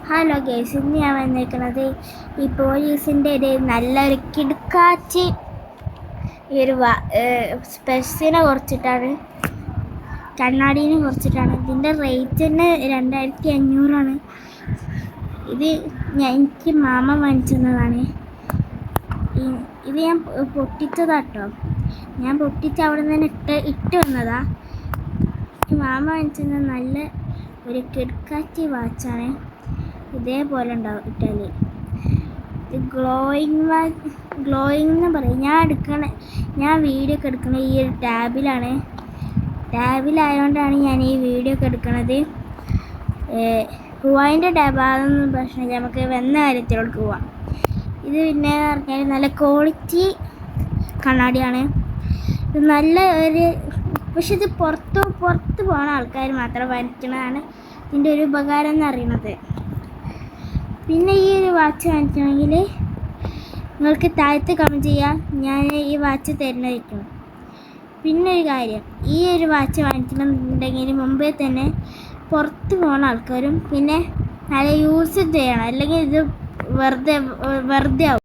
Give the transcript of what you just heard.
Hello guys, ഇന്ന് ഞാൻ വന്നിരിക്കുന്നത് ഈ പോലീസിൻ്റെ ഒരു നല്ലൊരു കിടുക്കാച്ചി ഈ ഒരു സ്പെസിനെ കുറിച്ചിട്ടാണ്, കണ്ണാടീനെ കുറിച്ചിട്ടാണ്. ഇതിൻ്റെ റേറ്റ് തന്നെ 2500 ഇത് എനിക്ക് മാമ വാങ്ങിച്ചതാണ്. ഇത് ഞാൻ പൊട്ടിച്ചതാട്ടോ. ഞാൻ പൊട്ടിച്ച് അവിടെ നിന്ന് ഇട്ട് വന്നതാ. മാമ വാങ്ങിച്ചത് നല്ല ഒരു കിടുക്കാച്ചി വാച്ചാണ്. ഇതേപോലെ ഉണ്ടാവും ഇട്ടാല്. ഇത് ഗ്ലോയിങ് എന്ന് പറയും. ഞാൻ വീഡിയോ ഒക്കെ എടുക്കണത് ഈ ഒരു ടാബിലായതുകൊണ്ടാണ് ഞാൻ ഈ വീഡിയോ ഒക്കെ എടുക്കണത്. ഹുവായിൻ്റെ ടാബ്, അതൊന്നും പ്രശ്നമില്ല. നമുക്ക് വന്ന കാര്യത്തിലോട്ട് പോവാം. ഇത് പിന്നെ പറഞ്ഞാൽ നല്ല ക്വാളിറ്റി കണ്ണാടിയാണ്. ഇത് നല്ല ഒരു, പക്ഷെ ഇത് പുറത്ത് പോകുന്ന ആൾക്കാർ മാത്രം വരയ്ക്കണതാണ് ഇതിൻ്റെ ഒരു ഉപകാരം എന്ന് അറിയണത്. പിന്നെ ഈ ഒരു വാച്ച് വാങ്ങിക്കണമെങ്കിൽ നിങ്ങൾക്ക് താഴത്ത് കമൻറ്റ് ചെയ്യാം, ഞാൻ ഈ വാച്ച് തരുന്നതായിരിക്കും. പിന്നെ ഒരു കാര്യം, ഈ ഒരു വാച്ച് വാങ്ങിക്കണമെന്നുണ്ടെങ്കിൽ മുമ്പേ തന്നെ പുറത്ത് പോകുന്ന ആൾക്കാരും പിന്നെ നല്ല യൂസ് ചെയ്യണം, അല്ലെങ്കിൽ ഇത് വെറുതെ ആവും.